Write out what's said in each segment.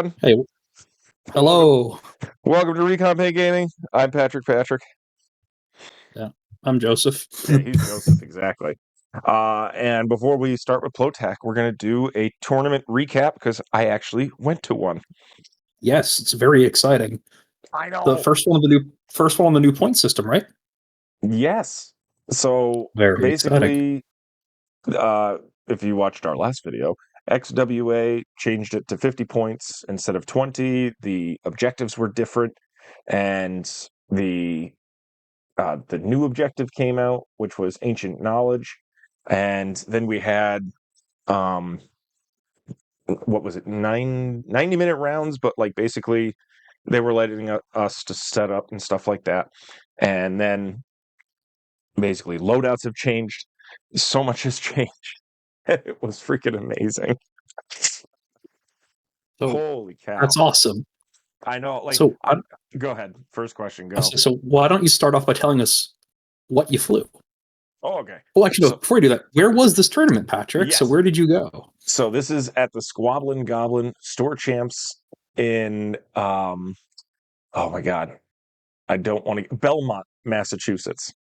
everyone. Hey, Welcome, hello. welcome to Recon Pay Gaming. I'm Patrick. Yeah, I'm Joseph. Yeah, he's Joseph, exactly. And before we start with Plotac, we're going to do a tournament recap because I actually went to one. Yes, it's very exciting. I The know. first one on the new point system, right? Yes. So Very exciting. basically, uh, if you watched our last video, XWA changed it to 50 points instead of 20. The objectives were different, and the new objective came out, which was ancient knowledge, and then we had um what was it, 90-minute rounds, but like basically they were letting us to set up and stuff like that, and then basically loadouts have changed. So much has changed. It was freaking amazing. So Holy cow. that's awesome. I know, like, So, go ahead, first question, go. so why don't you start off by telling us what you flew? Oh, okay. Oh, actually, no. So Before you do that, where was this tournament, Patrick? So, yes, where did you go? so this is at the Squabblin Gobblin Store Champs in oh my god, I don't want to, Belmont, Massachusetts.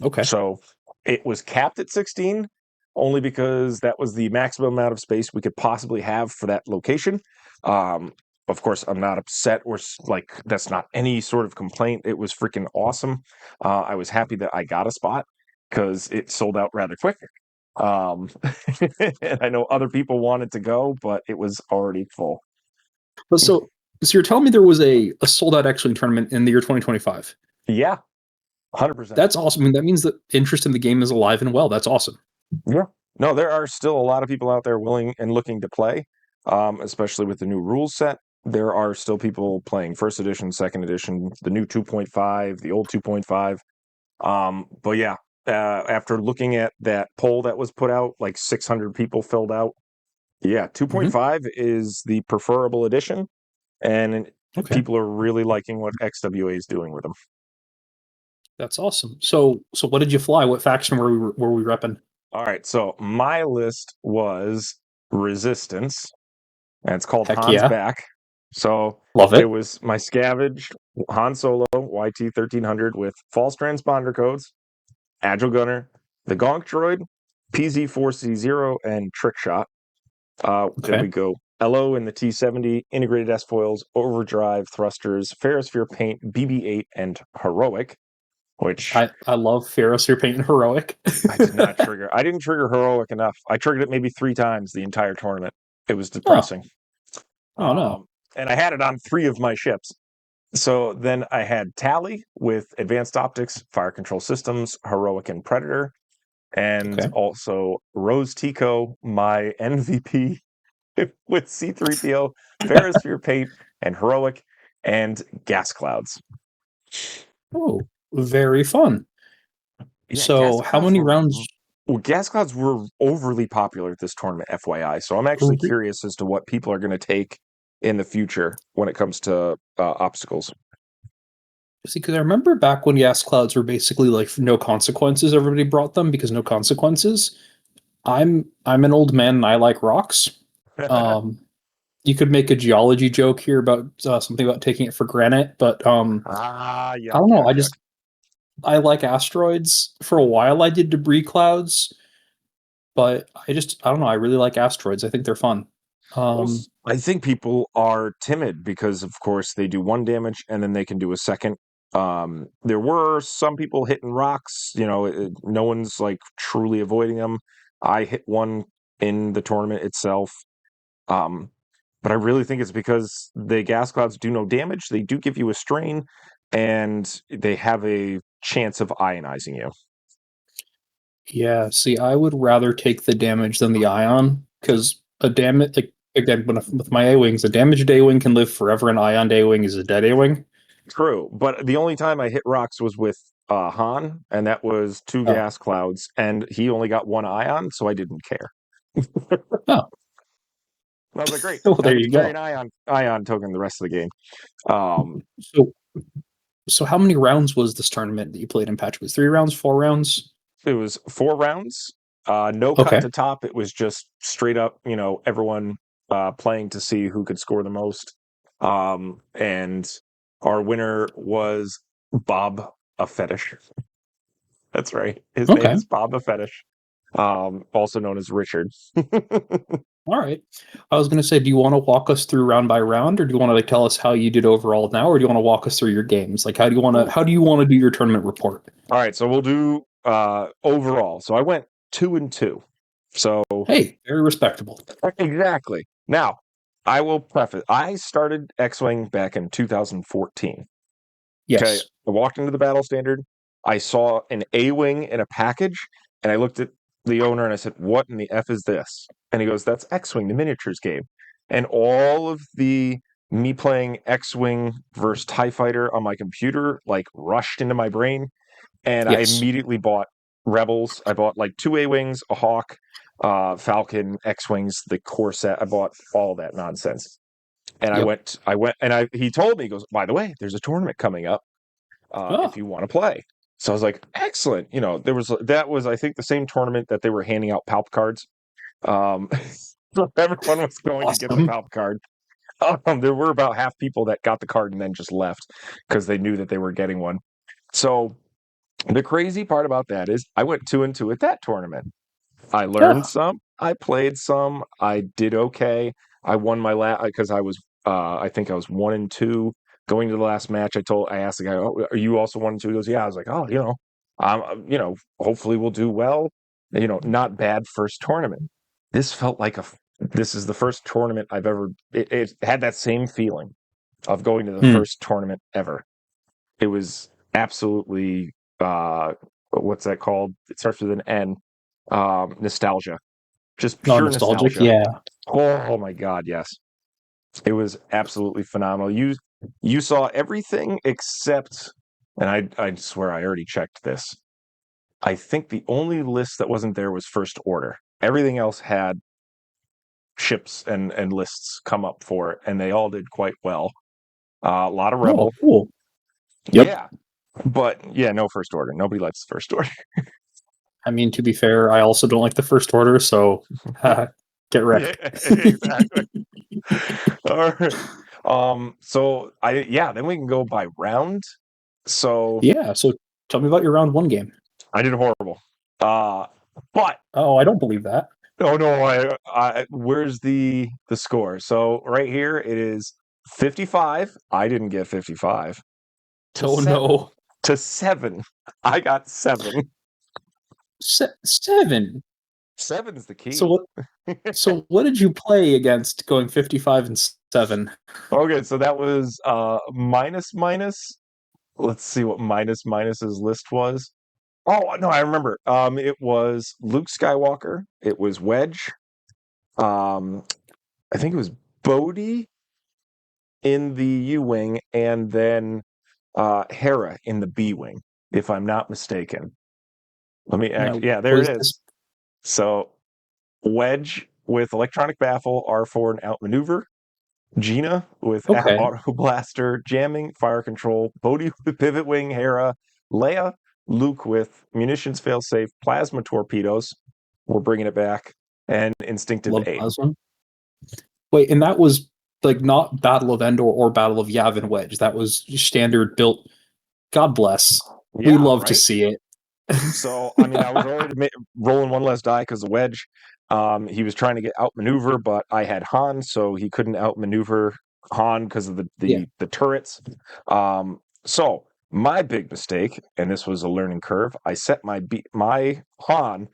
Okay. So it was capped at 16 only because that was the maximum amount of space we could possibly have for that location. Um of course, I'm not upset or like that's not any sort of complaint. It was freaking awesome. I was happy that I got a spot because it sold out rather quick. Um, and I know other people wanted to go, but it was already full. But so you're telling me there was a sold out actually tournament in the year 2025? Yeah, 100%. That's awesome. I mean, that means that interest in the game is alive and well. That's awesome. Yeah. No, there are still a lot of people out there willing and looking to play, especially with the new rules set. There are still people playing first edition, second edition, the new 2.5, the old 2.5. But yeah, after looking at that poll that was put out, like 600 people filled out. Yeah, Hmm. 2.5 is the preferable edition, and Okay. people are really liking what XWA is doing with them. That's awesome. So what did you fly? What faction were we repping? All right, so my list was Resistance, and it's called Heck Han's yeah, Back. So love it it. was my scavenged Han Solo YT 1300 with false transponder codes, Agile Gunner, the Gonk Droid, PZ4C0, and Trick Shot. Then Okay. we go LO in the T70, integrated S foils, overdrive thrusters, Ferrosphere paint, BB8, and heroic. Which I love Ferris. You're painting heroic. I did not trigger. I didn't trigger heroic enough. I triggered it maybe 3 times the entire tournament. It was Oh, depressing. oh no. And I had it on 3 of my ships. So then I had Tally with advanced optics, fire control systems, heroic and predator, and Okay. also Rose Tico, my MVP, with C3PO, Ferrosphere paint, and heroic, and gas clouds. Oh, very fun. Yeah, gas So how clouds many were rounds? well, gas clouds were overly popular at this tournament, FYI. So I'm actually curious as to what people are going to take in the future when it comes to obstacles. See, because I remember back when gas clouds were basically like no consequences. Everybody brought them because no consequences. I'm an old man and I like rocks. Um, you could make a geology joke here about something about taking it for granted, but I Yuck, don't know. yuck, yuck. I like asteroids. For a while, I did debris clouds, but I don't know. I really like asteroids. I think they're fun. Well, Um, I think people are timid because, of course, they do 1 damage and then they can do a second. There were some people hitting rocks. No one's like truly avoiding them. I hit one in the tournament itself. Um, but I really think it's because the gas clouds do no damage. They do give you a strain, and they have a chance of ionizing you. yeah. See, I would rather take the damage than the ion because a damage like again with my A wings, a damaged A wing can live forever. An ioned A wing is a dead A wing. True, but the only time I hit rocks was with Han, and that was 2 gas Oh, clouds, and he only got 1 ion, so I didn't care. oh. And I was like, great, Well, I there get to you carry an go. ion token the rest of the game. Um, So so how many rounds was this tournament that you played in, Patrick? Was 3 rounds, 4 rounds? it was 4 rounds, no cut Okay. to top. It was just straight up, everyone playing to see who could score the most. And our winner was Bob a Fetish. That's right. His name Okay. is Bob a Fetish, also known as Richard. All right. I was going to say, do you want to walk us through round by round, or do you want to like tell us how you did overall now, or do you want to walk us through your games? Like, how do you want to do your tournament report? All right, so we'll do overall. So I went 2-2. So Hey, very respectable. exactly. Now, I will preface. I started X-Wing back in 2014. Okay, Yes. I walked into the battle standard. I saw an A-wing in a package, and I looked at the owner and I said, "What in the f is this?" And he goes, "That's X-Wing, the miniatures game." And all of the me playing X-Wing versus Tie Fighter on my computer like rushed into my brain, and I Yes. immediately bought Rebels. I bought like two A-wings, a Hawk, Falcon, X-wings, the core set. I bought all that nonsense. And Yep. he told me, he goes, "By the way, there's a tournament coming up if Oh, you want to play." So I was like, excellent. That was, I think, the same tournament that they were handing out Palp cards. Um, so everyone was going to get the awesome. Palp card. There were about half people that got the card and then just left because they knew that they were getting one. So the crazy part about that is I went 2-2 at that tournament. I learned Yeah. some. I played some. I did okay. I won my last because I think I was 1-2 going to the last match. I asked the guy, "Oh, are you also 1-2?" He goes, "Yeah." I was like, "Oh, hopefully we'll do well." Not bad first tournament. This felt like this is the first tournament I've ever. It had that same feeling of going to the Hmm. first tournament ever. It was absolutely what's that called? It starts with an N. Nostalgia, just Not pure nostalgic. nostalgia. Yeah. Oh my god, yes. It was absolutely phenomenal. You saw everything except, and I swear I already checked this. I think the only list that wasn't there was First Order. Everything else had ships and lists come up for it, and they all did quite well. A lot of Oh, Rebel, cool. Yep. yeah, but yeah, no First Order. Nobody likes First Order. I mean, to be fair, I also don't like the first order, so get Yeah, wrecked. exactly. All right. Then we can go by round. So Yeah. So tell me about your round one game. I did horrible. Uh, but Oh, I don't believe that. oh no, where's the score? So right here it is 55. I didn't get 55 to Oh 7 no. to 7. I got 7. Seven. 7 is the So key. what? So what did you play against going 55 and 7? Okay, so that was minus minus. Let's see what minus minus's list was. Oh no, I remember. It was Luke Skywalker. It was Wedge. Um, I think it was Bodhi in the U wing, and then Hera in the B wing, if I'm not mistaken. Let me Now, yeah, there was it is. this So Wedge with electronic baffle, R4 and outmaneuver. Gina with okay? auto blaster, jamming, fire control. Bodhi with pivot wing, Hera. Leia, Luke with munitions failsafe, plasma torpedoes. We're bringing it back, and instinctive Love aim. plasma. Wait, and that was like not Battle of Endor or Battle of Yavin Wedge. That was standard built. God bless. We Yeah, love to right. see it. So, I mean, I was already rolling one less die because the wedge. He was trying to get outmaneuver, but I had Han, so he couldn't outmaneuver Han because of the, Yeah. the turrets. So my big mistake, and this was a learning curve, I set my Han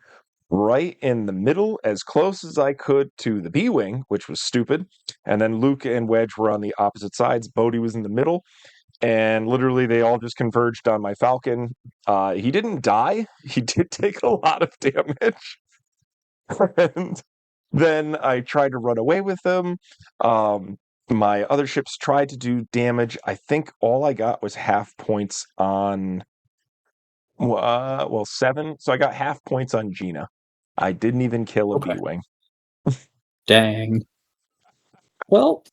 right in the middle, as close as I could to the B wing, which was stupid. And then Luke and Wedge were on the opposite sides. Bodhi was in the middle, and literally they all just converged on my Falcon. He didn't die. He did take a lot of damage. And then I tried to run away with him. Um, my other ships tried to do damage. I think all I got was half points on, 7. So I got half points on Gina. I didn't even kill a Okay. B Wing. Dang. Well,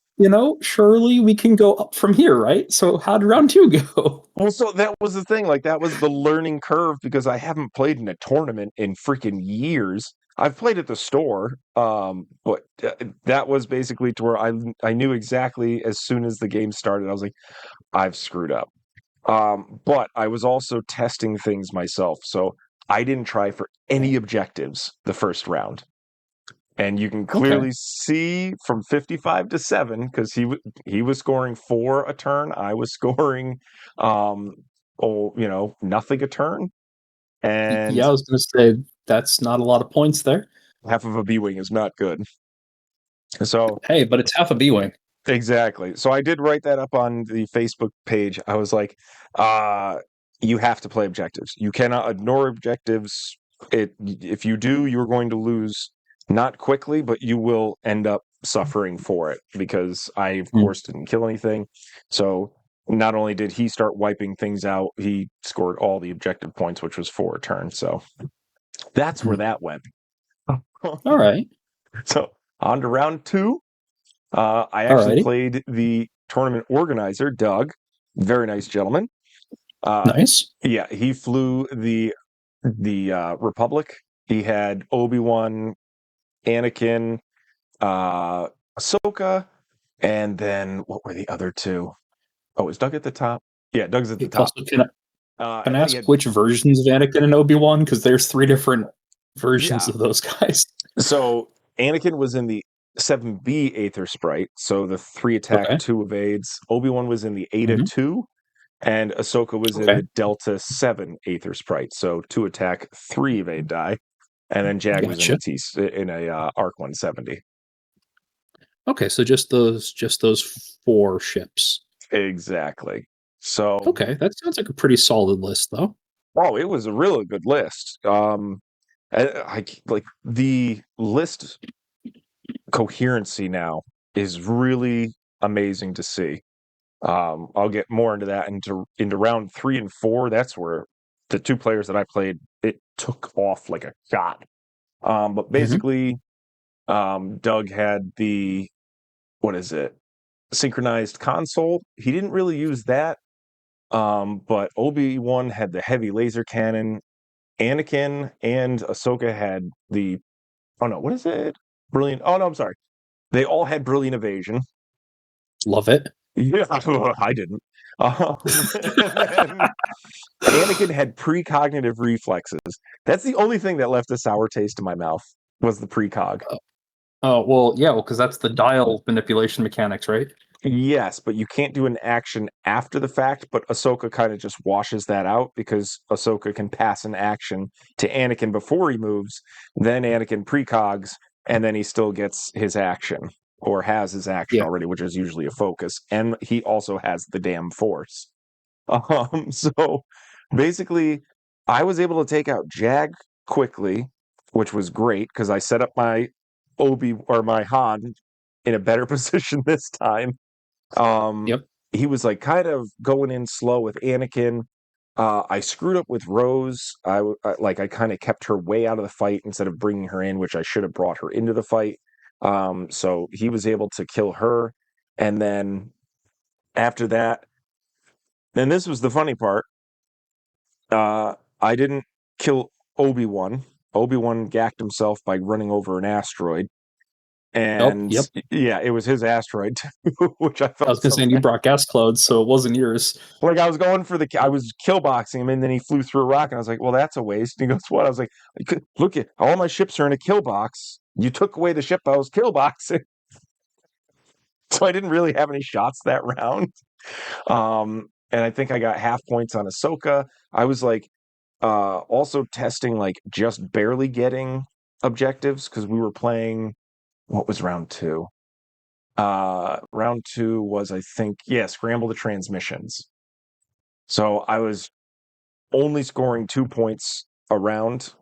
surely we can go up from here, right? So how did round two go? Well, so that was the thing. Like, that was the learning curve because I haven't played in a tournament in freaking years. I've played at the store, but that was basically to where I knew exactly as soon as the game started. I was like, I've screwed up. But I was also testing things myself, so I didn't try for any objectives the first round. And you can Okay. clearly see from 55 to 7 because he was scoring 4 a turn. I was scoring, um, nothing a turn, and Yeah, I was going to say that's not a lot of points there. half of a B wing is not good. So Hey, but it's half a B wing. exactly. So I did write that up on the Facebook page. I was like, uh, you have to play objectives. You cannot ignore objectives. If you do, you're going to lose not quickly, but you will end up suffering for it because I, of Hmm. course, didn't kill anything. So not only did he start wiping things out, he scored all the objective points, which was 4 a turn. So that's where Hmm. that went. All right. So on to round 2. I All actually righty. played the tournament organizer, Doug. Very nice gentleman. Uh, Nice. yeah, he flew the Republic. He had Obi-Wan, Anakin, uh, Ahsoka, and then what were the other two? Oh, is Doug at the top? Yeah, Doug's at the top. Also, can And I then he ask had which versions of Anakin and Obi-Wan? Because there's three different versions yeah. of those guys. So Anakin was in the 7B Aether Sprite, so the 3 attack, Okay. 2 evades. Obi-Wan was in the Eta Hmm. 2, and Ahsoka was in Okay. the Delta 7 Aether Sprite, so 2 attack, 3 evade die. And then Jag was in a Gotcha. Arc 170. Okay, so just those four ships. Exactly. So, Okay, that sounds like a pretty solid list, though. oh, it was a really good list. Like the list coherency now is really amazing to see. I'll get more into that into round 3 and 4. That's where the two players that I played, it took off like a shot. But Hmm. basically, Doug had the what is it? Synchronized console. He didn't really use that. But Obi-Wan had the heavy laser cannon. Anakin and Ahsoka had the oh no, what is it? Brilliant. Oh no, I'm sorry. They all had brilliant evasion. Love it. Yeah, I didn't. And then Anakin had precognitive reflexes. That's the only thing that left a sour taste in my mouth was the precog. Oh well, yeah, well, because that's the dial manipulation mechanics, right? Yes, but you can't do an action after the fact, but Ahsoka kind of just washes that out because Ahsoka can pass an action to Anakin before he moves, then Anakin precogs, and then he still gets his action or has his action Yeah. already, which is usually a focus. And he also has the damn force. So basically, I was able to take out Jag quickly, which was great because I set up my Obi or my Han in a better position this time. Um, Yep. he was like kind of going in slow with Anakin. I screwed up with Rose. I kind of kept her way out of the fight instead of bringing her in, which I should have brought her into the fight. So he was able to kill her, and then after that, and this was the funny part. I didn't kill Obi-Wan. Obi-Wan gacked himself by running over an asteroid. Oh, And yep. yeah, it was his asteroid too, which I I felt was gonna so say, and you bad. brought gas clouds, so it wasn't yours. Like I was going for I was kill boxing him, and then he flew through a rock, and I was like, "Well, that's a waste." And he goes, "What?" I was like, "Look at all my ships are in a kill box. You took away the ship I was kill boxing, so I didn't really have any shots that round." And I think I got half points on Ahsoka. I was like, also testing like just barely getting objectives because we were playing. What was round 2? Round 2 was I think scramble the transmissions. So I was only scoring 2 points a round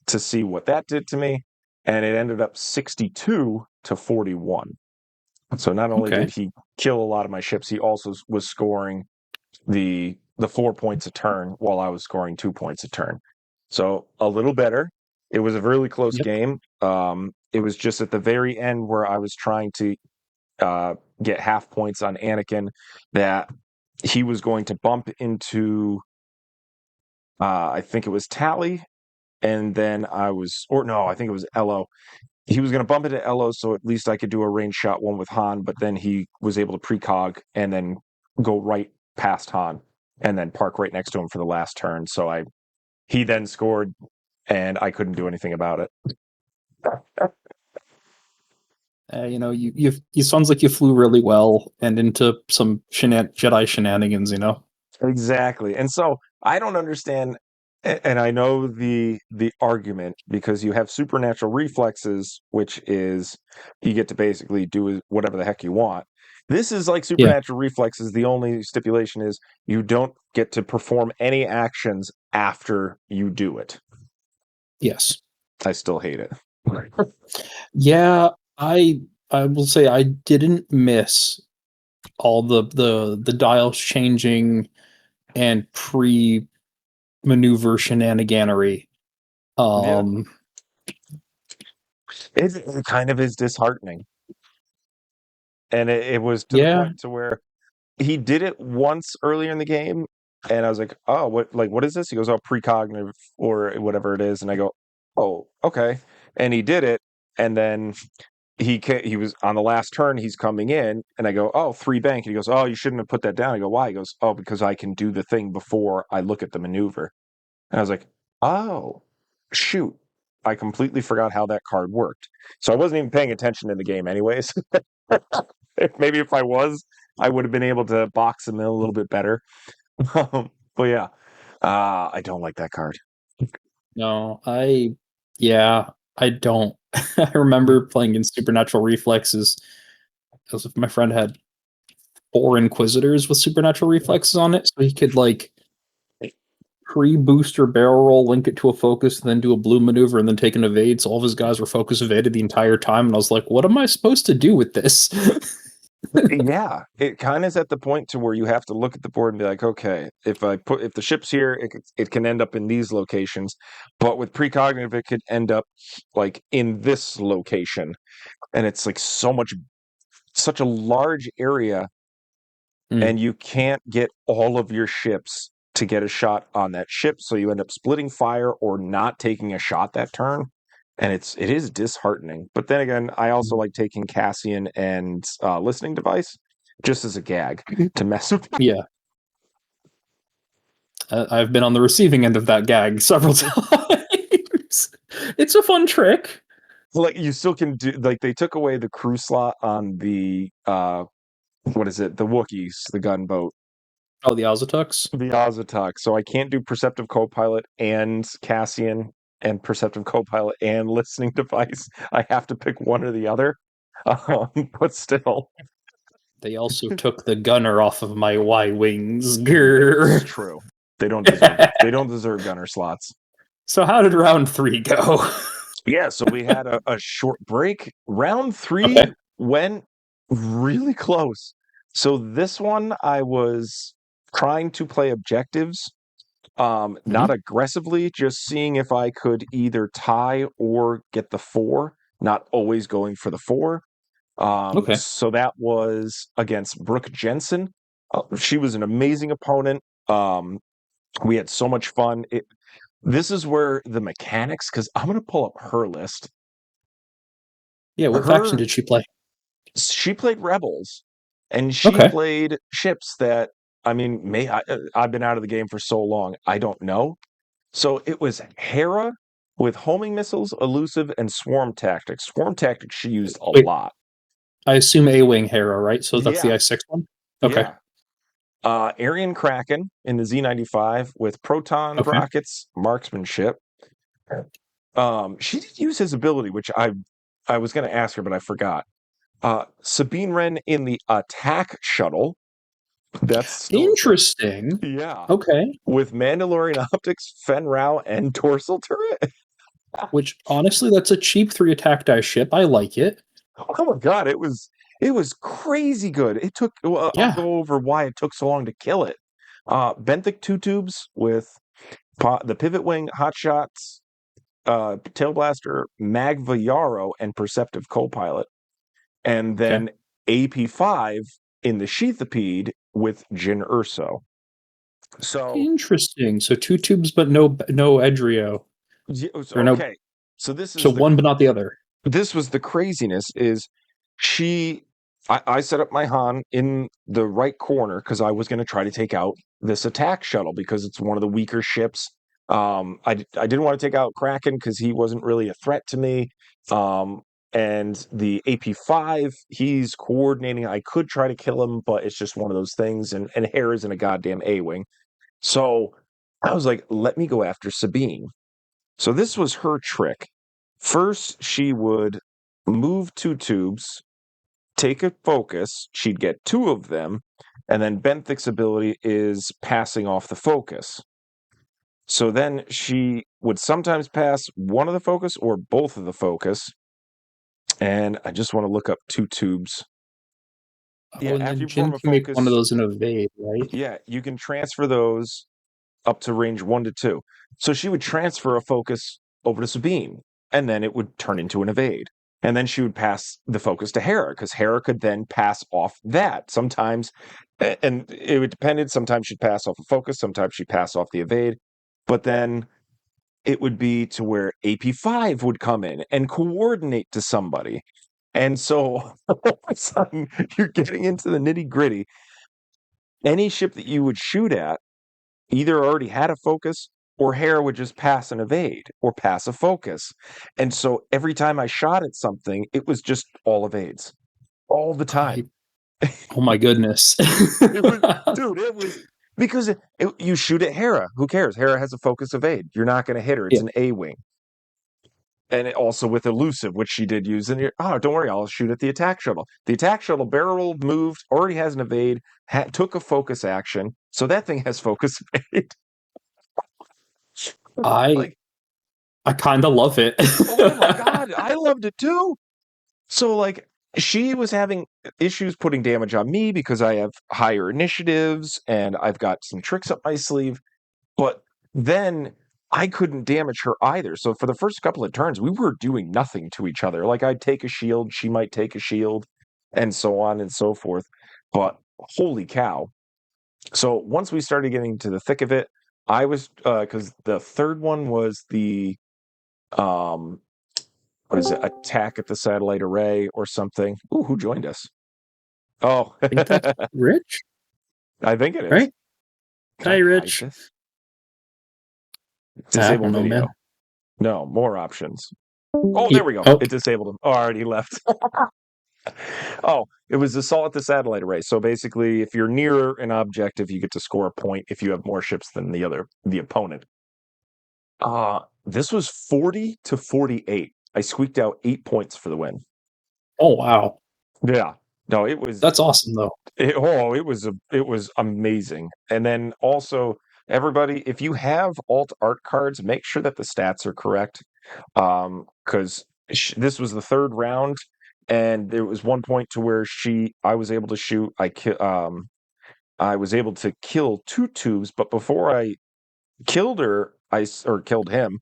to see what that did to me, and it ended up 62 to 41. So not only did Okay. he kill a lot of my ships, he also was scoring the 4 points a turn while I was scoring 2 points a turn. So a little better. It was a really close Yep. game. It was just at the very end where I was trying to get half points on Anakin that he was going to bump into I think it was Tally, and then I think it was Elo. He was going to bump into Elo, so at least I could do a range shot one with Han. But then he was able to precog and then go right past Han, and then park right next to him for the last turn. So he then scored, and I couldn't do anything about it. You sounds like you flew really well and into some Jedi shenanigans. Exactly. And so I don't understand, and I know the argument because you have supernatural reflexes, which is you get to basically do whatever the heck you want. This is like Yeah. supernatural reflexes. The only stipulation is you don't get to perform any actions after you do it. Yes. I still hate it. Yeah. I will say I didn't miss all the dials changing and pre maneuver shenaniganery. Yeah. Um. It kind of is disheartening. And it was to the Yeah. point to where he did it once earlier in the game, and I was like, "Oh, what is this?" He goes, "Oh, precognitive or whatever it is," and I go, "Oh, okay." And he did it, and then he was on the last turn. He's coming in, and I go, "Oh, three bank." And he goes, "Oh, you shouldn't have put that down." I go, "Why?" He goes, "Oh, because I can do the thing before I look at the maneuver." And I was like, "Oh, shoot." I completely forgot how that card worked. So I wasn't even paying attention in the game anyways. Maybe if I was, I would have been able to box him in a little bit better. But yeah, I don't like that card. No, yeah, I don't. I remember playing in Supernatural Reflexes because my friend had 4 Inquisitors with Supernatural Reflexes on it, so he could like pre-booster barrel roll, link it to a focus, and then do a blue maneuver, and then take an evade. So all of his guys were focus evaded the entire time, and I was like, "What am I supposed to do with this?" Yeah, it kind of is at the point to where you have to look at the board and be like, okay, if the ship's here, it can end up in these locations, but with precognitive, it could end up like in this location, and it's like such a large area, Mm. and you can't get all of your ships to get a shot on that ship, so you end up splitting fire or not taking a shot that turn, and it is disheartening. But then again, I also like taking Cassian and listening device just as a gag to mess with. Yeah, I've been on the receiving end of that gag several times. It's a fun trick. Like you still can do like they took away the crew slot on the what is it, the Wookiees, the gunboat, Oh, the Azatux? the Ozatok. So I can't do Perceptive Copilot and Cassian and Perceptive Copilot and listening device. I have to pick one or the other. But still, They also took the gunner off of my Y wings. it's Grr. true. They don't deserve it. They don't deserve gunner slots. So how did round 3 go? Yeah, so we had a short break. Round three Okay. went really close. So this one I was trying to play objectives, not Mhm. aggressively, just seeing if I could either tie or get the four, not always going for the four. Okay. So that was against Brooke Jensen. She was an amazing opponent. We had so much fun. This is where the mechanics, because I'm going to pull up her list. Yeah, what faction Her did she play? She played Rebels, and she Okay. played ships that I mean, I've been out of the game for so long, I don't know. So it was Hera with homing missiles, elusive, and swarm tactics. Swarm tactics she used a Wait, lot. I assume A-Wing Hera, right? So that's the Yeah, I-6 one? Okay. yeah. Arian Kraken in the Z-95 with proton Okay. rockets, marksmanship. She did use his ability, which I was going to ask her, but I forgot. Sabine Wren in the attack shuttle. That's still a thing. Interesting. Yeah. Okay. With Mandalorian optics, Fen Rao, and dorsal turret. Which, honestly, that's a cheap 3 attack die ship. I like it. Oh my god, it was crazy good. It took I'll Yeah. go over why it took so long to kill it. Benthic two tubes with the pivot wing, hot shots, tail blaster, Magva Yarrow, and perceptive co-pilot. And Okay. then AP5 in the Sheathipede with Jin Urso. So Interesting. So 2 tubes, but no Edrio. Or no, Okay, so this so is the one but not the other. this was the craziness is she I set up my Han in the right corner because I was going to try to take out this attack shuttle because it's one of the weaker ships. I didn't want to take out Kraken because he wasn't really a threat to me. Um, and the AP5, he's coordinating. I could try to kill him, but it's just one of those things. And Hera's in a goddamn A-wing. So I was like, let me go after Sabine. So this was her trick. First, she would move two tubes, take a focus, she'd get two of them, and then Benthic's ability is passing off the focus. So then she would sometimes pass one of the focus or both of the focus. And I just want to look up two tubes. Oh, Yeah, and after then you Jin perform a can make one of focus, those in evade, right? yeah, you can transfer those up to range 1 to 2. So she would transfer a focus over to Sabine, and then it would turn into an evade. And then she would pass the focus to Hera, because Hera could then pass off that. Sometimes, and it would depend. Sometimes she'd pass off a focus, sometimes she'd pass off the evade. But then it would be to where AP5 would come in and coordinate to somebody. And so all of a sudden, you're getting into the nitty gritty. Any ship that you would shoot at either already had a focus or Hera would just pass an evade or pass a focus. And so every time I shot at something, it was just all evades all the time. I Oh my goodness. It was, dude, it was because you shoot at Hera. Who cares? Hera has a focus evade. You're not going to hit her. It's Yeah, an A wing. And also with elusive, which she did use. And oh, don't worry, I'll shoot at the attack shuttle. The attack shuttle barrel rolled, moved, already has an evade, took a focus action. So that thing has focus evade. I Like, I kind of love it. oh my God, I loved it too. So, like, she was having issues putting damage on me because I have higher initiatives and I've got some tricks up my sleeve. But then I couldn't damage her either. So, for the first couple of turns, we were doing nothing to each other. Like, I'd take a shield, she might take a shield, and so on and so forth. But holy cow. So, once we started getting to the thick of it, I was, because the third one was the, um, what is it? Attack at the satellite array or something. Ooh, who joined us? Oh, I think that's Rich, I think it is. right? Can Hi, I hide Rich. this? I Disable don't know, video. man. No, more options. Oh, there we go. Oh, It disabled him. Oh, I already left. Oh, it was assault at the satellite array. So basically, if you're near an objective, you get to score a point if you have more ships than the opponent. This was 40-48. I squeaked out 8 points for the win. oh wow, Yeah. No, it was that's awesome though. it was amazing. And then also everybody, if you have alt art cards, make sure that the stats are correct. Because this was the third round, and there was one point to where I was able to shoot. I was able to kill two tubes, but before I killed her, or killed him,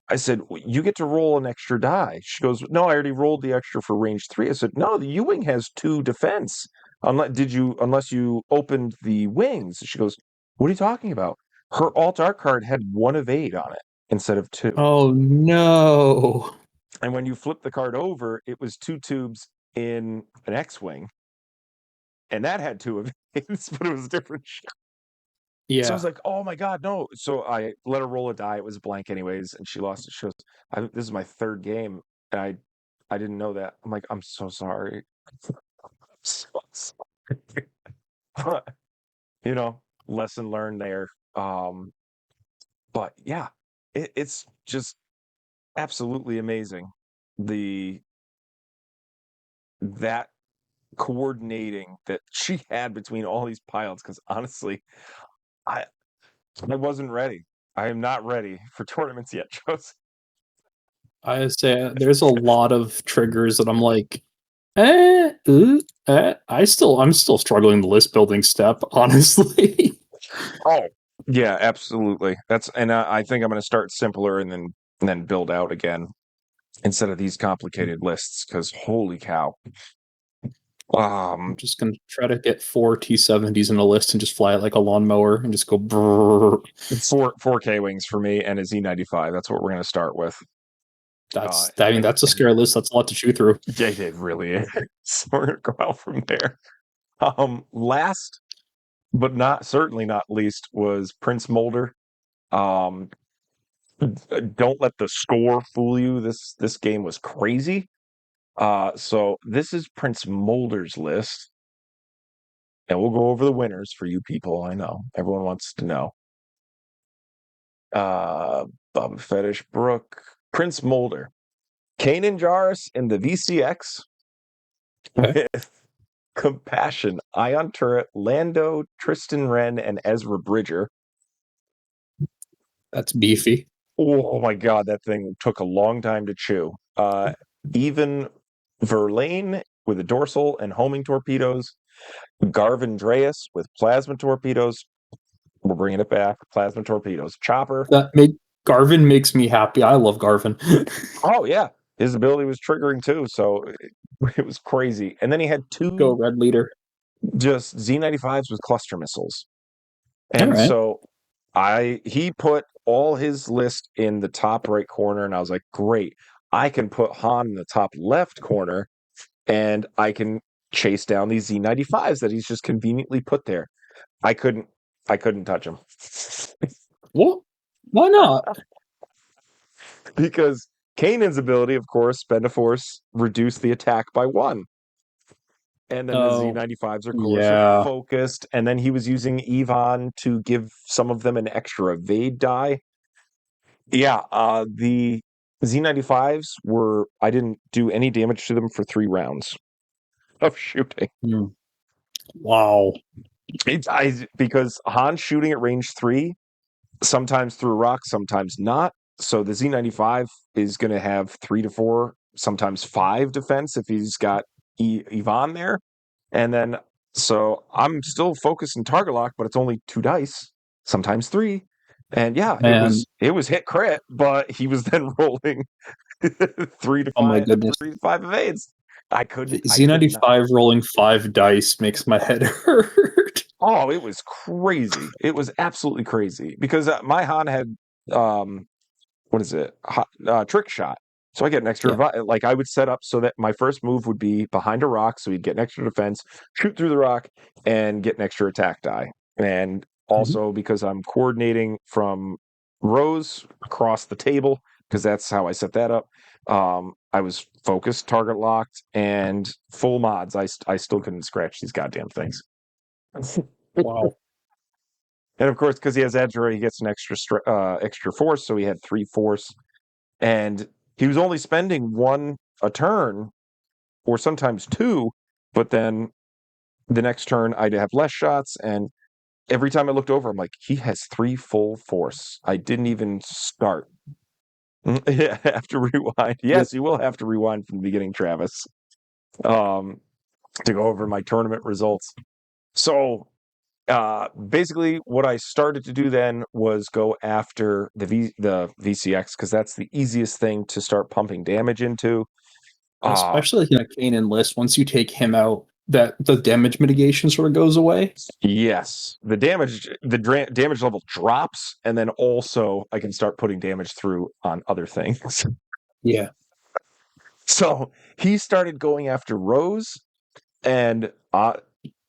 I said, "You get to roll an extra die." She goes, "No, I already rolled the extra for range 3." I said, "No, the U-wing has 2 defense. Unless you opened the wings." She goes, "What are you talking about?" Her alt art card had 1 evade on it instead of 2. Oh no. And when you flip the card over, it was 2 tubes in an X-wing, and that had 2 evades, but it was different. So I was Yeah, like, "Oh my god, no!" So I let her roll a die. It was blank anyways, and she lost it. She goes, "This is my third game, and I didn't know that." I'm like, "I'm so sorry." I'm so sorry. You know, lesson learned there. Um, but yeah, it's just absolutely amazing. The that coordinating that she had between all these pilots. Because honestly, I I wasn't ready. I am not ready for tournaments yet, Joseph. I say there's a lot of triggers that I'm like, I'm still struggling the list building step, honestly. Oh, yeah, absolutely. And I think I'm going to start simpler and then build out again instead of these complicated lists. Because holy cow! I'm just gonna try to get 4 T70s in a list and just fly it like a lawnmower and just go brrr. Four K wings for me and a Z95. That's what we're going to start with. That's a scary list. That's a lot to chew through. Yeah, it really is. So we're going to go out from there. Last but not certainly not least was Prince Mulder. Um, don't let the score fool you. This game was crazy. So this is Prince Mulder's list, and we'll go over the winners for you people. I know everyone wants to know. Bum Fetish Brook, Prince Mulder, Kanan Jarrus in the VCX Okay, with Compassion, Ion Turret, Lando, Tristan Wren, and Ezra Bridger. that's beefy. Oh my god, that thing took a long time to chew. Even Verlaine with a dorsal and homing torpedoes, Garvin Dreas with plasma torpedoes. We're bringing it back. Plasma torpedoes. Chopper. That make Garvin makes me happy. I love Garvin. Oh yeah, his ability was triggering too, so it was crazy. And then he had Go two Red Leader. just Z95s with cluster missiles. All And right. so he put all his list in the top right corner, and I was like, great. I can put Han in the top left corner, and I can chase down these Z95s that he's just conveniently put there. I couldn't touch him. What? Why not? Because Kanan's ability, of course, spend a force, reduce the attack by 1. And then the Oh, Z95s, of course, are yeah. focused. And then he was using Yvonne to give some of them an extra evade die. Yeah, the Z95s were, I didn't do any damage to them for 3 rounds of shooting. Hmm. Wow. Because Han's shooting at range 3, sometimes through a rock, sometimes not. So the Z95 is going to have 3 to 4, sometimes 5 defense if he's got Yvonne there. And then, so I'm still focused in target lock, but it's only 2 dice, sometimes 3. And yeah, Man, it was hit crit, but he was then rolling 3 to oh my 5 goodness. 3 to 5 evades. I could not. Z95 rolling 5 dice makes my head hurt. Oh, it was crazy. It was absolutely crazy because my Han had um what is it? Trick shot. So I get an extra Yeah. like I would set up so that my first move would be behind a rock, so he'd get an extra defense, shoot through the rock, and get an extra attack die. And Mhm. also because I'm coordinating from rows across the table, because that's how I set that up. I was focused, target locked, and full mods. I still couldn't scratch these goddamn things. Wow. And of course, because he has Edgera, he gets an extra force, so he had 3 force, and he was only spending 1 a turn, or sometimes 2. But then the next turn, I'd have less shots, and every time I looked over, I'm like, he has 3 full force. I didn't even start. Yeah, I have to rewind. Yep. Yes, you will have to rewind from the beginning, Travis, um, to go over my tournament results. So basically what I started to do then was go after the VCX because that's the easiest thing to start pumping damage into. Uh Especially like in a Kanan list, once you take him out, that the damage mitigation sort of goes away. yes, damage level drops, and then also I can start putting damage through on other things. Yeah. So he started going after Rose, and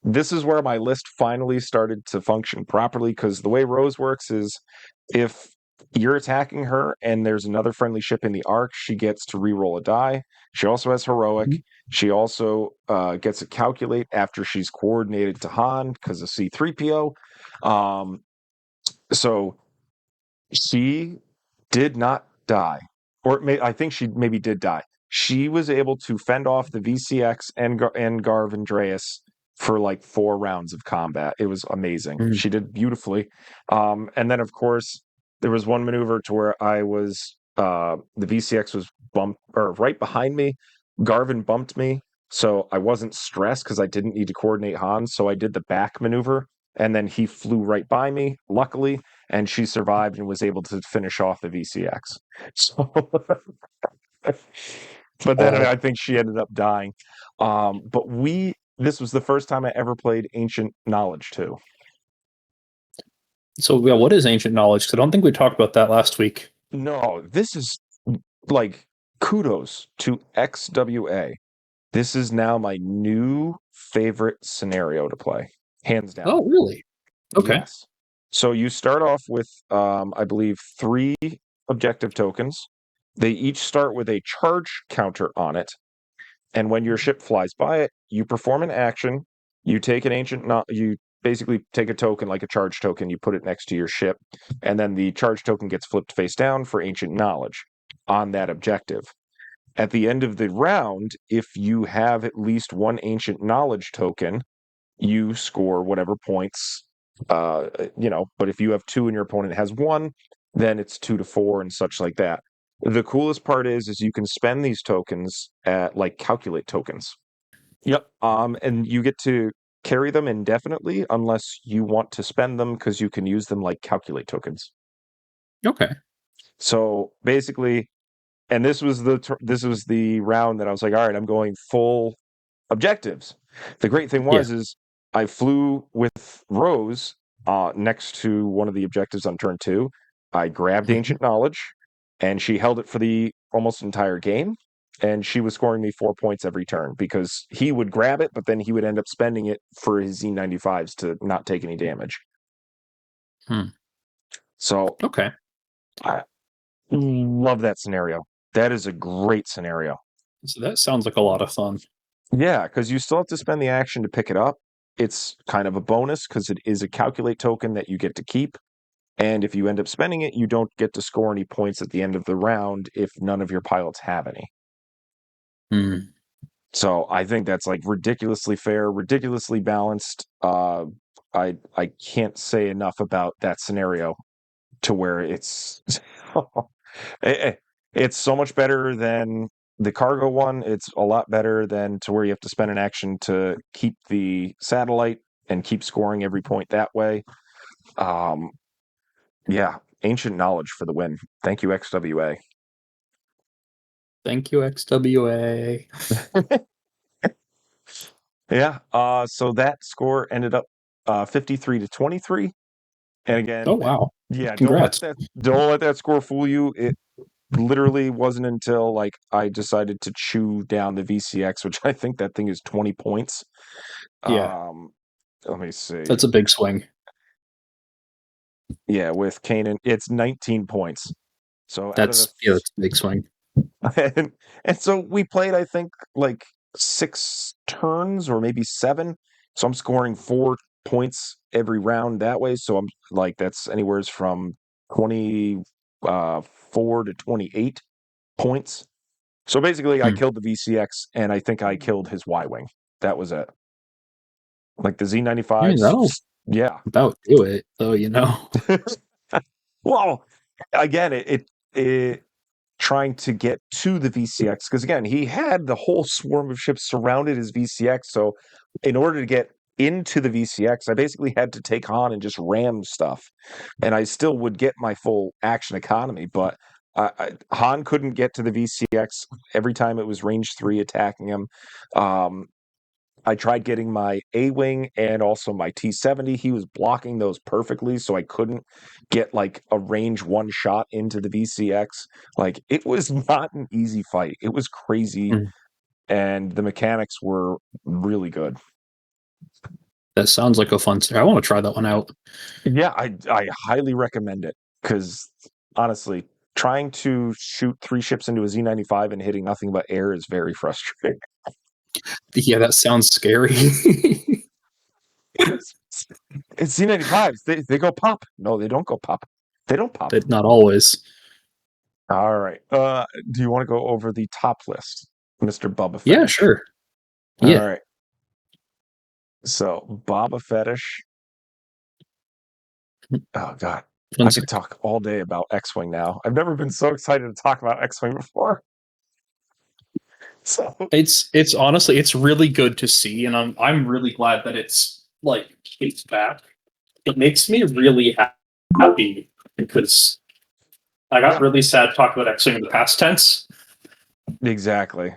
this is where my list finally started to function properly because the way Rose works is if you're attacking her and there's another friendly ship in the arc, she gets to reroll a die. She also has heroic. Mhm. She also gets to calculate after she's coordinated to Han because of C3PO. Um, so she did not die, I think she maybe did die. She was able to fend off the VCX and Garv Andreas for like 4 rounds of combat. It was amazing. Mm. She did beautifully. And then of course there was one maneuver to where I was the VCX was bumped or right behind me. Garvin bumped me, so I wasn't stressed because I didn't need to coordinate Han. So I did the back maneuver, and then he flew right by me. Luckily, and she survived and was able to finish off the VCX. So, but then Oh, I think she ended up dying. But we this was the first time I ever played Ancient Knowledge too. So yeah, what is ancient knowledge? 'Cause I don't think we talked about that last week. No, this is like kudos to XWA. This is now my new favorite scenario to play, hands down. Oh, really? Okay. Yes. So you start off with, I believe, 3 objective tokens. They each start with a charge counter on it. And when your ship flies by it, you perform an action. You take an you basically take a token like a charge token, you put it next to your ship, and then the charge token gets flipped face down for ancient knowledge on that objective. At the end of the round, if you have at least one ancient knowledge token, you score whatever points, but if you have two and your opponent has one, then it's 2 to 4 and such like that. The coolest part is you can spend these tokens at like calculate tokens. Yep. And you get to carry them indefinitely unless you want to spend them because you can use them like calculate tokens. Okay. So basically, and this was the round that I was like, all right, I'm going full objectives. The great thing Yeah. was I flew with Rose next to one of the objectives on turn 2. I grabbed Mhm. ancient knowledge, and she held it for the almost entire game. And she was scoring me 4 points every turn because he would grab it, but then he would end up spending it for his Z95s to not take any damage. Hmm. So Okay. I love that scenario. That is a great scenario. So that sounds like a lot of fun. Yeah, because you still have to spend the action to pick it up. It's kind of a bonus because it is a calculate token that you get to keep. And if you end up spending it, you don't get to score any points at the end of the round if none of your pilots have any. Hmm. So I think that's like ridiculously fair, ridiculously balanced. I can't say enough about that scenario to where it's it- it's so much better than the cargo one. It's a lot better than to where you have to spend an action to keep the satellite and keep scoring every point that way. Um, yeah, ancient knowledge for the win. Thank you, XWA. Thank you, XWA. Yeah. So that score ended up 53 to 23. And Oh again, wow. yeah, Congrats. don't let that score fool you. It literally wasn't until like I decided to chew down the VCX, which I think that thing is 20 points. Yeah. Um, let me see. That's a big swing. Yeah, with Kanan, it's 19 points. So out of the That's a big swing. and so we played, I think, like 6 turns or maybe 7. So I'm scoring 4 points every round that way. So I'm like that's anywhere from 24 to 28 points. So basically, I Hmm. killed the VCX, and I think I killed his Y wing. That was it. Like the I mean, that'll Z95s, yeah. about do it, though, you know. Well, again, it trying to get to the VCX because again, he had the whole swarm of ships surrounded his VCX. So, in order to get into the VCX, I basically had to take Han and just ram stuff, and I still would get my full action economy. But Han couldn't get to the VCX every time it was range 3 attacking him. Um, I tried getting my A wing and also my T-70. He was blocking those perfectly, so I couldn't get like a range 1 shot into the VCX. Like it was not an easy fight. It was crazy, Hmm. and the mechanics were really good. That sounds like a fun story. I want to try that one out. Yeah, I highly recommend it because honestly, trying to shoot 3 ships into a Z95 and hitting nothing but air is very frustrating. Yeah, that sounds scary. It's Z95s. They go pop. No, they don't go pop. They don't pop. But not always. All right. Do you want to go over the top list, Mr. Bubba Yeah, Fetish? sure. All Yeah. right. So Baba Fetish. Oh God, One I could sec. talk all day about X-wing now. I've never been so excited to talk about X-wing before. So It's honestly it's really good to see, and I'm really glad that it's back. It makes me really happy because I got yeah, really sad talking about X-Wing in the past tense. exactly.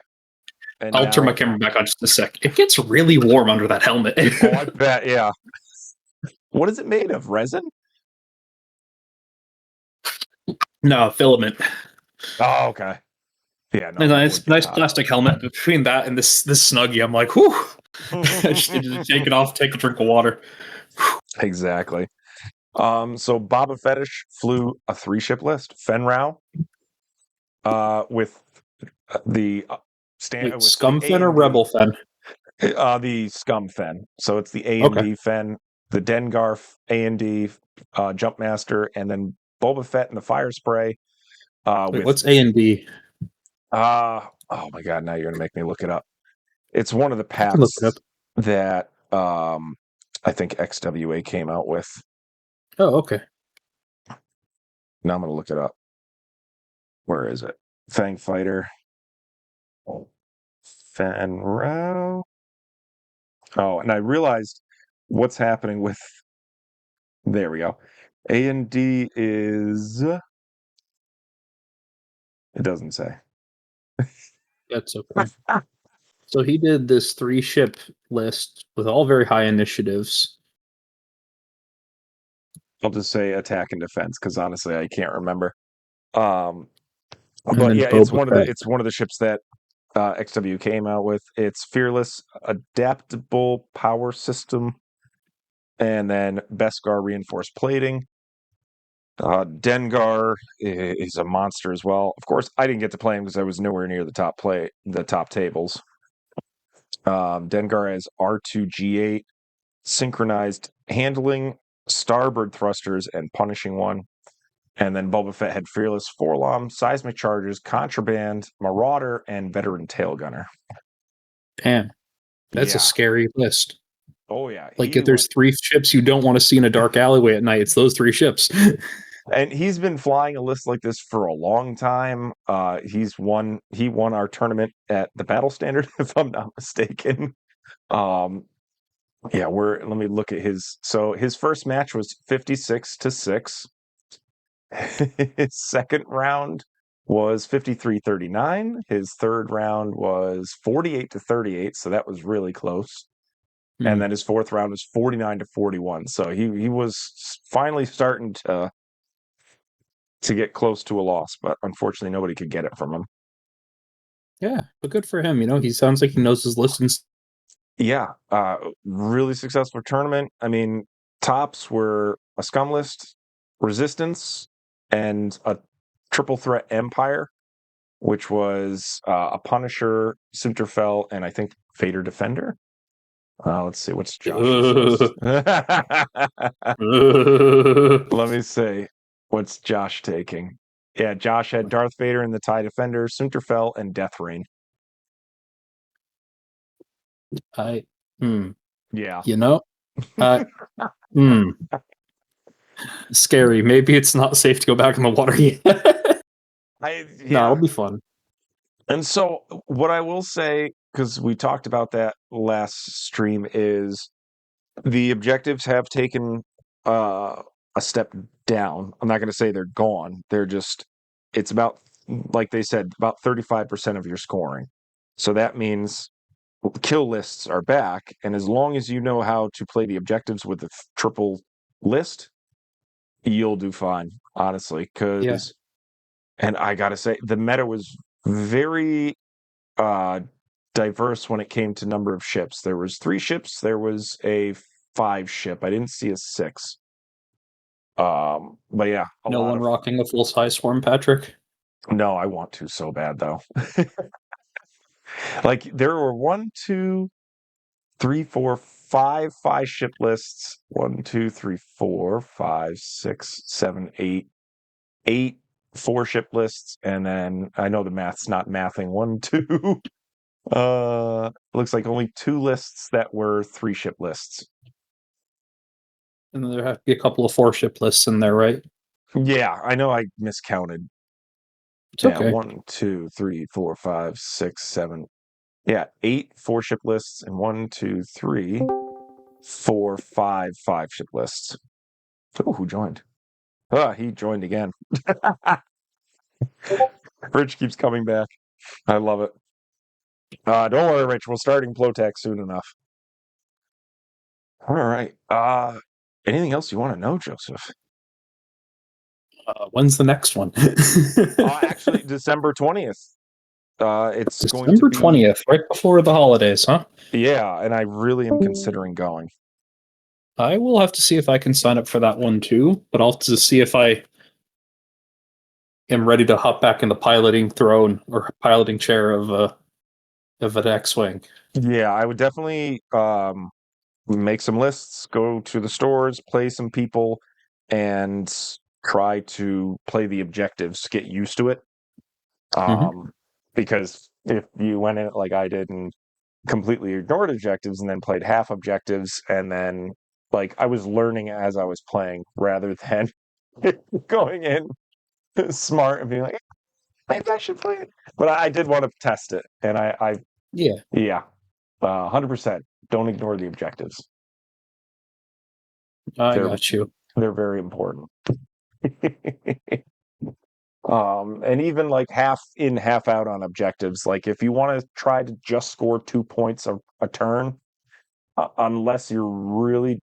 And I'll turn my now, camera back on just a sec. It gets really warm under that helmet. oh, I bet, yeah. What is it made of? Resin? No, filament. Oh, okay. Yeah, A no, that would nice, get nice hot. plastic helmet. Between that and this snuggie, I'm like, whew. I just need to take it off, take a drink of water. Exactly. So Boba Fettish flew a 3-ship list. Fenrau, with the Wait, with the A Scumfen or and D, Rebel Fen? the Scum Fen. So it's the A and Okay. D Fen, the Dengar A and D Jumpmaster, and then Boba Fett and the Fire Spray. Wait, With what's A and D? oh my god, now you're gonna make me look it up. It's one of the I can look it up. paths that I think XWA came out with. Oh, okay. Now I'm gonna look it up. Where is it? Fang Fighter. Fenrau. Oh, and I realized what's happening with. There we go. A and D is. It doesn't say. That's okay. So he did this 3-ship list with all very high initiatives. I'll just say attack and defense because honestly, I can't remember. Um, And but then yeah, Boba Fett. it's one of the ships that XW came out with. It's fearless, adaptable power system, and then Beskar reinforced plating. Dengar is a monster as well. Of course, I didn't get to play him because I was nowhere near the top tables. Dengar has R2G8, synchronized handling, starboard thrusters, and punishing one. And then Boba Fett had fearless forlom, seismic charges, contraband, marauder, and veteran tail gunner. Damn, that's a Yeah. scary list. Oh yeah. Like, if there's 3 ships you don't want to see in a dark alleyway at night, it's those 3 ships. And he's been flying a list like this for a long time. He won our tournament at the Battle Standard, if I'm not mistaken. Um, yeah, let me look at his first match was 56-6. His second round was 53-39. His third round was 48-38, so that was really close. And Hmm. then his fourth round was 49-41. So he was finally starting to get close to a loss, but unfortunately nobody could get it from him. Yeah, but good for him. He sounds like he knows his listens. Yeah, really successful tournament. I mean, tops were a scum list, resistance, and a triple threat empire, which was a Punisher, Sunterfell, and I think Vader Defender. Let's see, what's Josh's list? Let me see. What's Josh taking? Yeah, Josh had Darth Vader and the TIE Defender, Sunterfell, and Death Rain. I, hmm, Yeah. you know, uh, hmm, scary. Maybe it's not safe to go back in the water yet. No, it'll Yeah. be fun. And so what I will say, because we talked about that last stream, is the objectives have taken a step down. I'm not going to say they're gone. They're just, it's about, like they said, about 35% of your scoring. So that means kill lists are back. And as long as you know how to play the objectives with the triple list, you'll do fine, honestly. Yeah. And I got to say, the meta was very uh, diverse when it came to number of ships. There was 3 ships. There was a 5 ship. I didn't see a 6. But yeah, a No lot one of. rocking a full size swarm, Patrick. No, I want to so bad though. Like there were one, two, three, four, five ship lists. One, two, three, four, five, six, seven, eight 4-ship lists, and then I know the math's not mathing. One, two. Looks like only 2 lists that were 3-ship lists. And then there have to be a couple of 4-ship lists in there, right? Yeah, I know I miscounted. It's Yeah, okay. one, two, three, four, five, six, seven. Yeah, 8 4-ship lists and one, two, three, four, 5 ship lists. Oh, who joined? Ah, he joined again. Rich keeps coming back. I love it. Don't worry, Rich. We're starting Plotac soon enough. All right. Anything else you want to know, Joseph? When's the next one? Actually, December 20th. It's going to December be 20th, right before the holidays, huh? yeah, and I really am considering going. I will have to see if I can sign up for that one too, but I'll have to see if I am ready to hop back in the piloting throne or piloting chair of an X-wing. Yeah, I would definitely make some lists, go to the stores, play some people, and try to play the objectives, get used to it. Mm-hmm. Because if you went in it like I did and completely ignored objectives and then played half objectives, and then like I was learning as I was playing rather than going in smart and being like, maybe I should play it. But I did want to test it, and Yeah, yeah, 100%. Don't ignore the objectives. I They're got you. they're very important. And even like half in, half out on objectives. Like if you want to try to just score 2 points a turn, unless you're really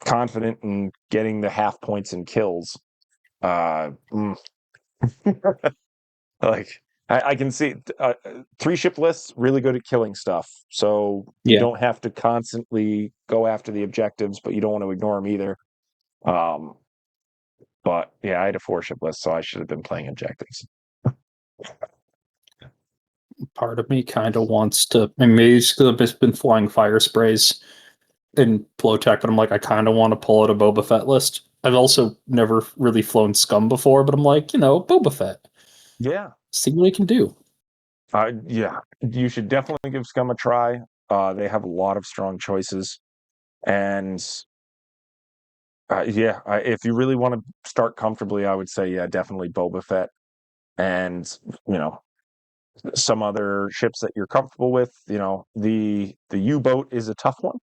confident in getting the half points and kills, uh, mm, like I can see three ship lists really good at killing stuff. So you Yeah, don't have to constantly go after the objectives, but you don't want to ignore them either. Um, but yeah, I had a four ship list, so I should have been playing objectives. part of me kind of wants to. I mean, maybe it's because I've just been flying fire sprays in Flowtech, but I'm like, I kind of want to pull out a Boba Fett list. I've also never really flown Scum before, but I'm like, Boba Fett. Yeah. See what I can do. Yeah, you should definitely give Scum a try. They have a lot of strong choices, and yeah, if you really want to start comfortably, I would say yeah, definitely Boba Fett, and you know some other ships that you're comfortable with. The U-boat is a tough one.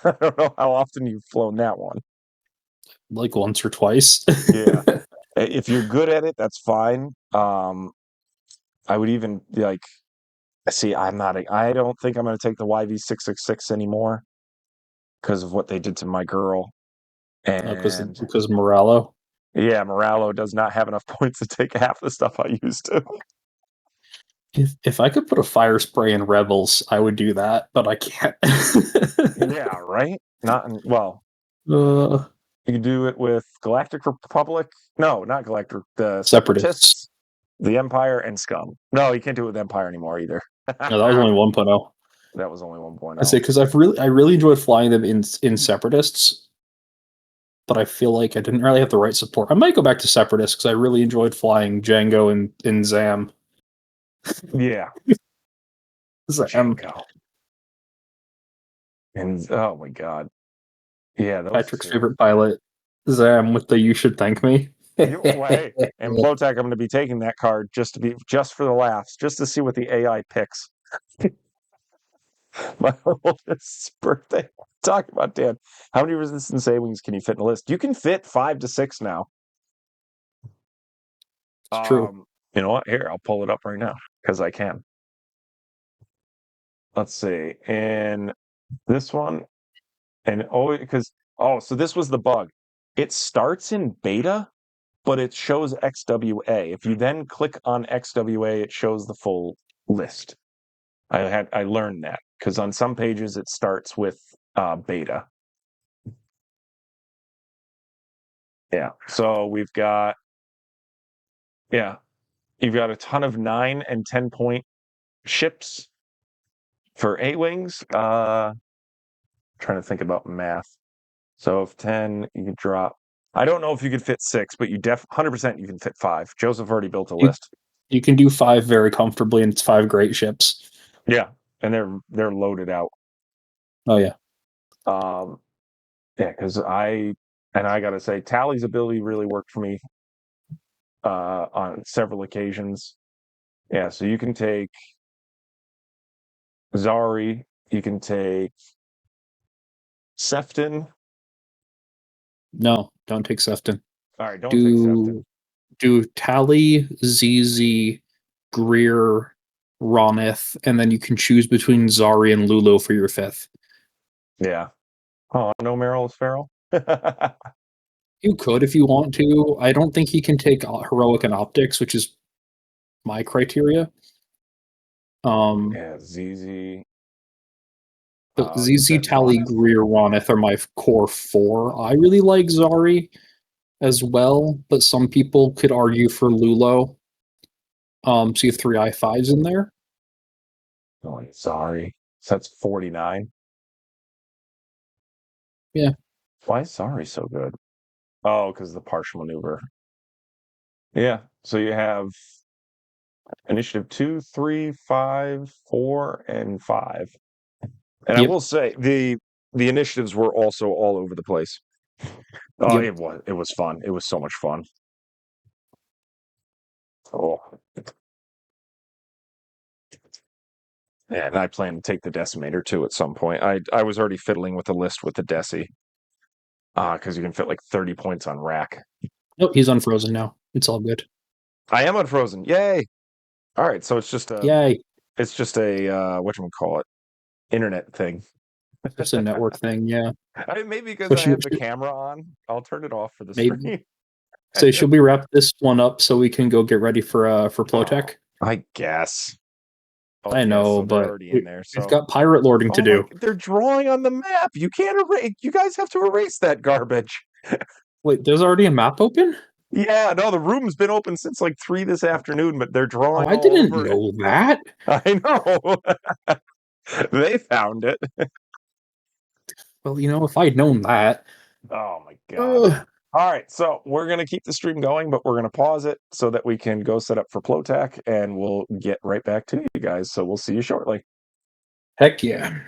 I don't know how often you've flown that one. Like once or twice. Yeah, if you're good at it, that's fine. I would even like see. I don't think I'm going to take the YV666 anymore because of what they did to my girl. No, because And Morello. yeah, Moralo does not have enough points to take half the stuff I used to. If I could put a fire spray in Rebels, I would do that, but I can't. Yeah, right? Not in, well, uh, you can do it with Galactic Republic. No, not Galactic. The Separatists. Separatists, the Empire, and Scum. No, you can't do it with Empire anymore either. No, that was only 1.0. That was only 1.0. I say because I really enjoyed flying them in Separatists, but I feel like I didn't really have the right support. I might go back to Separatists because I really enjoyed flying Django and in Zam. Yeah, Zam, Django. And oh my God. Yeah, those Patrick's two. favorite pilot, Zam with the "You should thank me." Well, hey, and Plotak, I'm going to be taking that card just for the laughs, just to see what the AI picks. My oldest birthday. Talk about Dan. How many resistance A-wings can you fit in a list? You can fit 5 to 6 now. It's true. You know what? Here, I'll pull it up right now because I can. Let's see. In this one, and so this was the bug. It starts in beta, but it shows XWA. If you then click on XWA, it shows the full list. I learned that because on some pages it starts with beta. Yeah. So yeah, you've got a ton of 9 and 10 point ships for A-wings. Trying to think about math. So if 10, you could drop. I don't know if you could fit 6, but 100% you can fit 5. Joseph already built a You list. you can do 5 very comfortably, and it's 5 great ships. Yeah, and they're loaded out. Oh yeah, Um, yeah, because I gotta say, Tally's ability really worked for me on several occasions. Yeah, so you can take Zari, you can take Sefton. no, don't take Sefton. All right, don't take Sefton. Do do Tally, ZZ, Greer, Ronith, and then you can choose between Zari and Lulo for your 5th. Yeah. Oh, no Meryl Feral? You could if you want to. I don't think he can take Heroic and Optics, which is my criteria. Yeah, ZZ. But You ZZ, said Tally, Ronith? Greer, Ronith are my core 4. I really like Zari as well, but some people could argue for Lulo. So you have 3 I5s in there. Oh, sorry. So that's 49. Yeah. Why is Sorry so good? Oh, because the partial maneuver. Yeah. So you have initiative 2, 3, 5, 4, and 5. And I Yep. will say the initiatives were also all over the place. Oh, Yep. it was fun. It was so much fun. Oh. Yeah, and I plan to take the decimator too at some point. I was already fiddling with the list with the Deci. Because you can fit like 30 points on rack. Nope, he's unfrozen now. It's all good. I am unfrozen. Yay! All right, so it's just a Yay. whatchamacallit, internet thing. It's a network thing, yeah. Maybe because But I have the camera on, I'll turn it off for the maybe. stream. So should we wrap this one up so we can go get ready for Oh, Plotech? I guess. I Okay, know, so they're but already in there. we've So, got pirate lording to oh my, do. they're drawing on the map. You can't erase. You guys have to erase that garbage. Wait, there's already a map open? Yeah, no, the room's been open since like 3 this afternoon, but they're Oh, drawing I all didn't over it. know that. I know. They found it. Well, if I'd known that. Oh my God. Ugh. All right, so we're going to keep the stream going, but we're going to pause it so that we can go set up for Plotac, and we'll get right back to you guys. So we'll see you shortly. Heck yeah.